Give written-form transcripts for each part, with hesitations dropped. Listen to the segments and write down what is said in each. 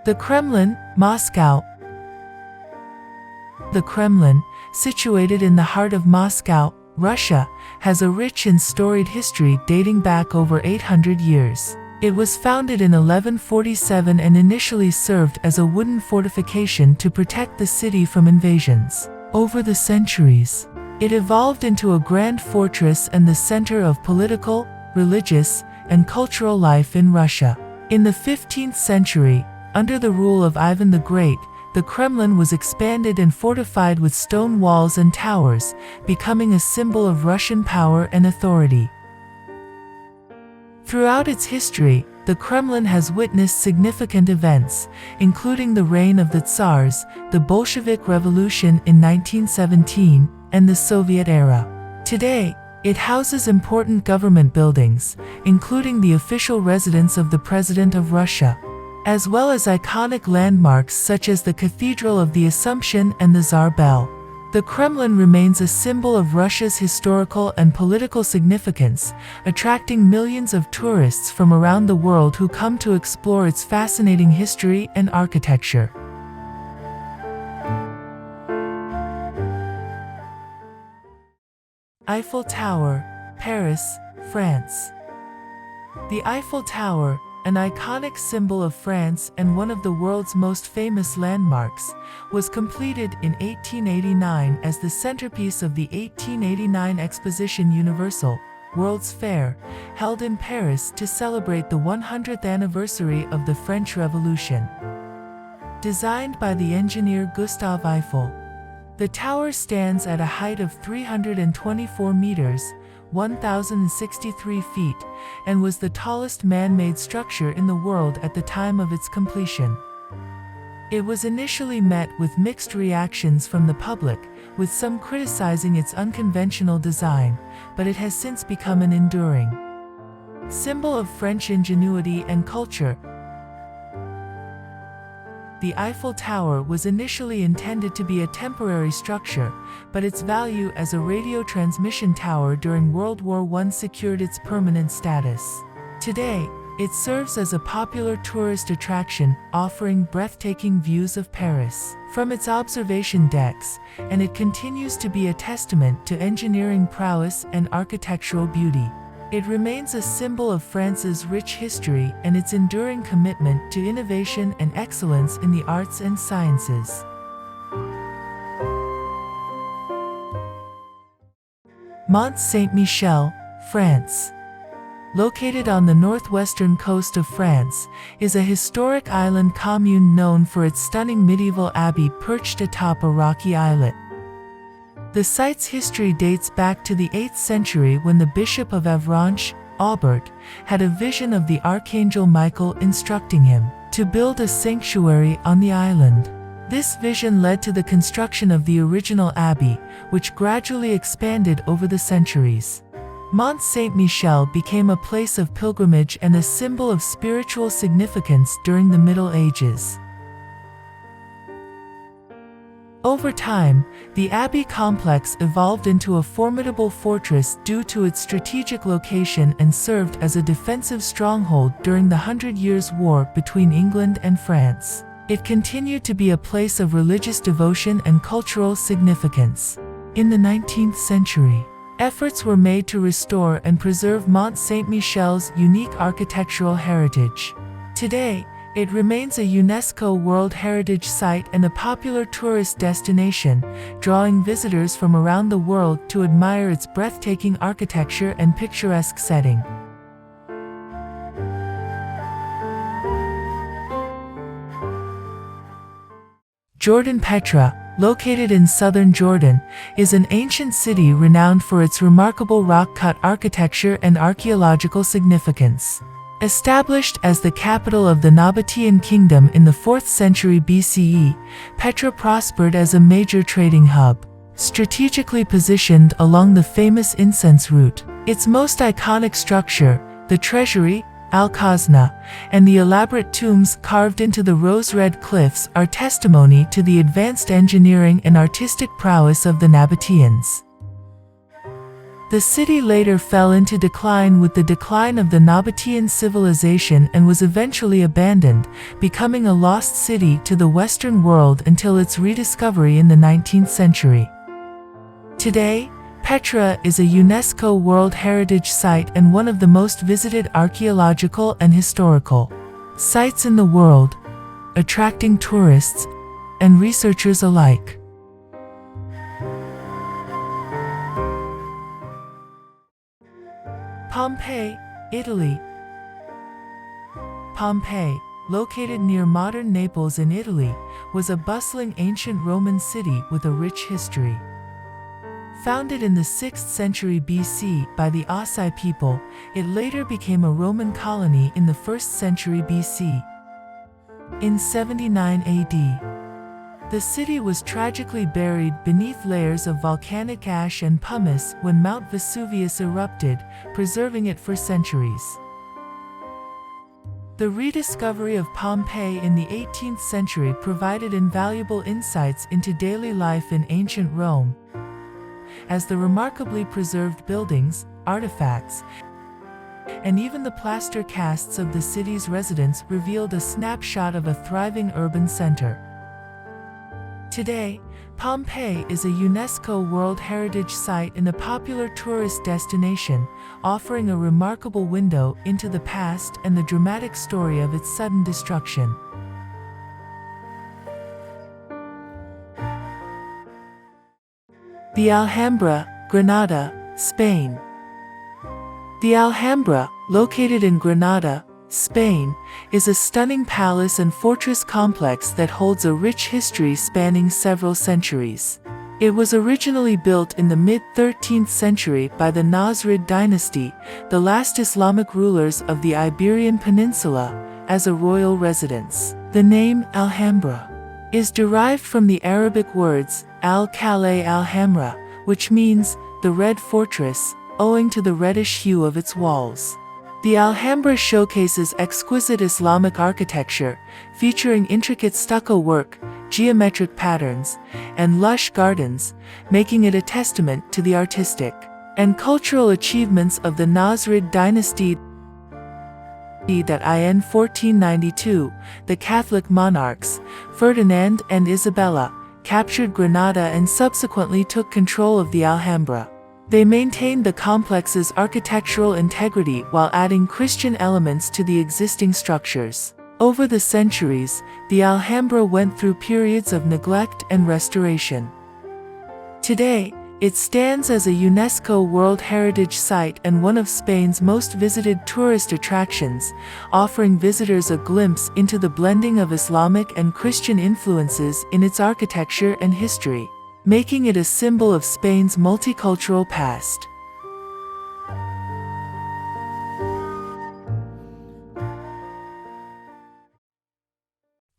The Kremlin, Moscow. The Kremlin, situated in the heart of Moscow, Russia, has a rich and storied history dating back over 800 years. It was founded in 1147 and initially served as a wooden fortification to protect the city from invasions. Over the centuries, it evolved into a grand fortress and the center of political, religious, and cultural life in Russia. In the 15th century, under the rule of Ivan the Great, the Kremlin was expanded and fortified with stone walls and towers, becoming a symbol of Russian power and authority. Throughout its history, the Kremlin has witnessed significant events, including the reign of the Tsars, the Bolshevik Revolution in 1917, and the Soviet era. Today, it houses important government buildings, including the official residence of the President of Russia, as well as iconic landmarks such as the Cathedral of the Assumption and the Tsar Bell. The Kremlin remains a symbol of Russia's historical and political significance, attracting millions of tourists from around the world who come to explore its fascinating history and architecture. Eiffel Tower, Paris, France. The Eiffel Tower, an iconic symbol of France and one of the world's most famous landmarks, was completed in 1889 as the centerpiece of the 1889 Exposition Universelle, World's Fair, held in Paris to celebrate the 100th anniversary of the French Revolution. Designed by the engineer Gustave Eiffel, the tower stands at a height of 324 meters, 1,063 feet, and was the tallest man-made structure in the world at the time of its completion. It was initially met with mixed reactions from the public, with some criticizing its unconventional design, but it has since become an enduring symbol of French ingenuity and culture. The Eiffel Tower was initially intended to be a temporary structure, but its value as a radio transmission tower during World War I secured its permanent status. Today, it serves as a popular tourist attraction, offering breathtaking views of Paris from its observation decks, and it continues to be a testament to engineering prowess and architectural beauty. It remains a symbol of France's rich history and its enduring commitment to innovation and excellence in the arts and sciences. Mont Saint-Michel, France. Located on the northwestern coast of France, is a historic island commune known for its stunning medieval abbey perched atop a rocky islet. The site's history dates back to the 8th century when the Bishop of Avranches, Aubert, had a vision of the Archangel Michael instructing him to build a sanctuary on the island. This vision led to the construction of the original abbey, which gradually expanded over the centuries. Mont Saint-Michel became a place of pilgrimage and a symbol of spiritual significance during the Middle Ages. Over time, the abbey complex evolved into a formidable fortress due to its strategic location and served as a defensive stronghold during the 100 Years' War between England and France. It continued to be a place of religious devotion and cultural significance. In the 19th century, efforts were made to restore and preserve Mont Saint-Michel's unique architectural heritage. Today, it remains a UNESCO World Heritage Site and a popular tourist destination, drawing visitors from around the world to admire its breathtaking architecture and picturesque setting. Jordan Petra, located in southern Jordan, is an ancient city renowned for its remarkable rock-cut architecture and archaeological significance. Established as the capital of the Nabatean kingdom in the 4th century BCE, Petra prospered as a major trading hub, strategically positioned along the famous incense route. Its most iconic structure, the treasury, Al-Khazna, and the elaborate tombs carved into the rose-red cliffs are testimony to the advanced engineering and artistic prowess of the Nabateans. The city later fell into decline with the decline of the Nabatean civilization and was eventually abandoned, becoming a lost city to the Western world until its rediscovery in the 19th century. Today, Petra is a UNESCO World Heritage Site and one of the most visited archaeological and historical sites in the world, attracting tourists and researchers alike. Pompeii, Italy. Pompeii, located near modern Naples in Italy, was a bustling ancient Roman city with a rich history. Founded in the 6th century BC by the Assi people, it later became a Roman colony in the 1st century BC. In 79 AD, the city was tragically buried beneath layers of volcanic ash and pumice when Mount Vesuvius erupted, preserving it for centuries. The rediscovery of Pompeii in the 18th century provided invaluable insights into daily life in ancient Rome, as the remarkably preserved buildings, artifacts, and even the plaster casts of the city's residents revealed a snapshot of a thriving urban center. Today, Pompeii is a UNESCO World Heritage Site and a popular tourist destination, offering a remarkable window into the past and the dramatic story of its sudden destruction. The Alhambra, Granada, Spain. The Alhambra, located in Granada, Spain, is a stunning palace and fortress complex that holds a rich history spanning several centuries. It was originally built in the mid-13th century by the Nasrid dynasty, the last Islamic rulers of the Iberian Peninsula, as a royal residence. The name Alhambra is derived from the Arabic words al-Kaleh al-Hamra, which means the red fortress, owing to the reddish hue of its walls. The Alhambra showcases exquisite Islamic architecture, featuring intricate stucco work, geometric patterns, and lush gardens, making it a testament to the artistic and cultural achievements of the Nasrid dynasty. That in 1492, the Catholic monarchs, Ferdinand and Isabella, captured Granada and subsequently took control of the Alhambra. They maintained the complex's architectural integrity while adding Christian elements to the existing structures. Over the centuries, the Alhambra went through periods of neglect and restoration. Today, it stands as a UNESCO World Heritage Site and one of Spain's most visited tourist attractions, offering visitors a glimpse into the blending of Islamic and Christian influences in its architecture and history, making it a symbol of Spain's multicultural past.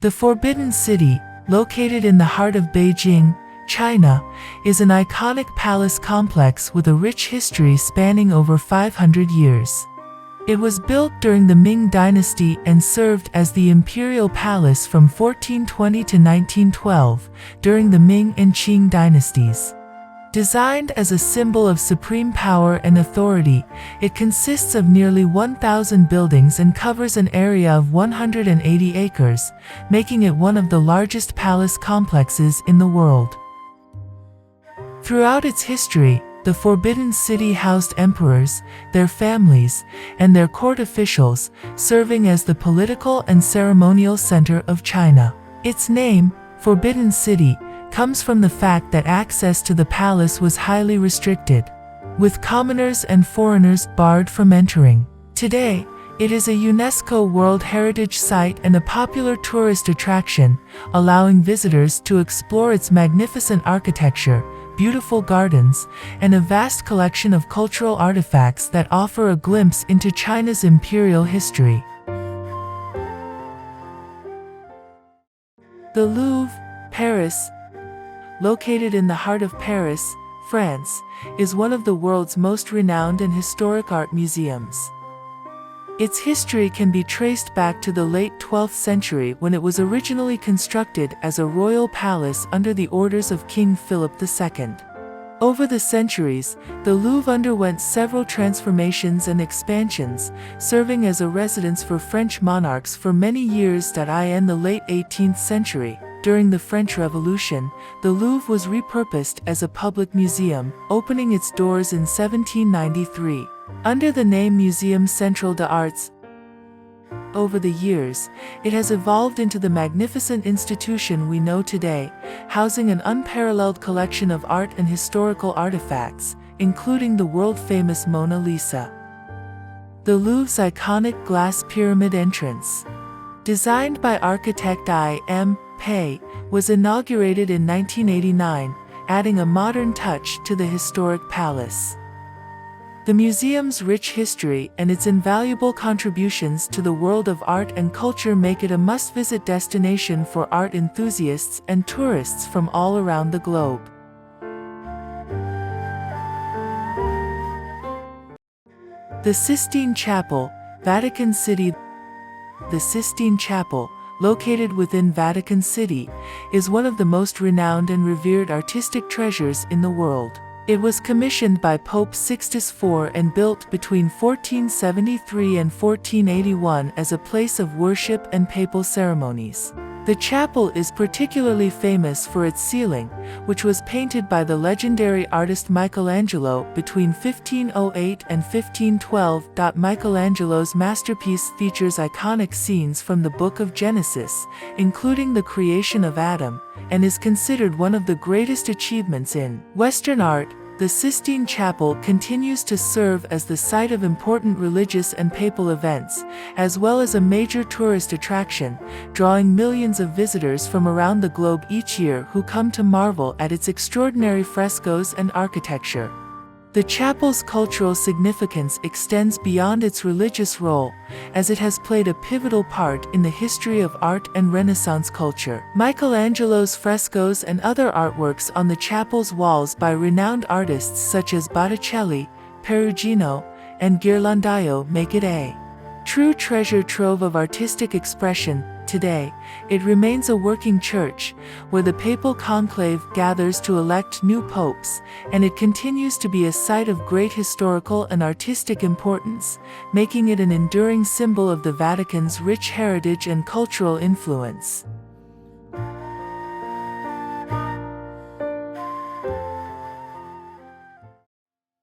The Forbidden City, located in the heart of Beijing, China, is an iconic palace complex with a rich history spanning over 500 years. It was built during the Ming Dynasty and served as the imperial palace from 1420 to 1912 during the Ming and Qing dynasties. Designed as a symbol of supreme power and authority, it consists of nearly 1,000 buildings and covers an area of 180 acres, making it one of the largest palace complexes in the world. Throughout its history, the Forbidden City housed emperors, their families, and their court officials, serving as the political and ceremonial center of China. Its name, Forbidden City, comes from the fact that access to the palace was highly restricted, with commoners and foreigners barred from entering. Today, it is a UNESCO World Heritage Site and a popular tourist attraction, allowing visitors to explore its magnificent architecture, beautiful gardens, and a vast collection of cultural artifacts that offer a glimpse into China's imperial history. The Louvre, Paris, located in the heart of Paris, France, is one of the world's most renowned and historic art museums. Its history can be traced back to the late 12th century when it was originally constructed as a royal palace under the orders of King Philip II. Over the centuries, the Louvre underwent several transformations and expansions, serving as a residence for French monarchs for many years. In the late 18th century, during the French Revolution, the Louvre was repurposed as a public museum, opening its doors in 1793. Under the name Muséum Central des Arts, over the years, it has evolved into the magnificent institution we know today, housing an unparalleled collection of art and historical artifacts, including the world-famous Mona Lisa. The Louvre's iconic glass pyramid entrance, designed by architect I.M. Pei, was inaugurated in 1989, adding a modern touch to the historic palace. The museum's rich history and its invaluable contributions to the world of art and culture make it a must-visit destination for art enthusiasts and tourists from all around the globe. The Sistine Chapel, Vatican City. The Sistine Chapel, located within Vatican City, is one of the most renowned and revered artistic treasures in the world. It was commissioned by Pope Sixtus IV and built between 1473 and 1481 as a place of worship and papal ceremonies. The chapel is particularly famous for its ceiling, which was painted by the legendary artist Michelangelo between 1508 and 1512. Michelangelo's masterpiece features iconic scenes from the Book of Genesis, including the creation of Adam, and is considered one of the greatest achievements in Western art. The Sistine Chapel continues to serve as the site of important religious and papal events, as well as a major tourist attraction, drawing millions of visitors from around the globe each year who come to marvel at its extraordinary frescoes and architecture. The chapel's cultural significance extends beyond its religious role, as it has played a pivotal part in the history of art and Renaissance culture. Michelangelo's frescoes and other artworks on the chapel's walls by renowned artists such as Botticelli, Perugino, and Ghirlandaio make it a true treasure trove of artistic expression. Today, it remains a working church, where the papal conclave gathers to elect new popes, and it continues to be a site of great historical and artistic importance, making it an enduring symbol of the Vatican's rich heritage and cultural influence.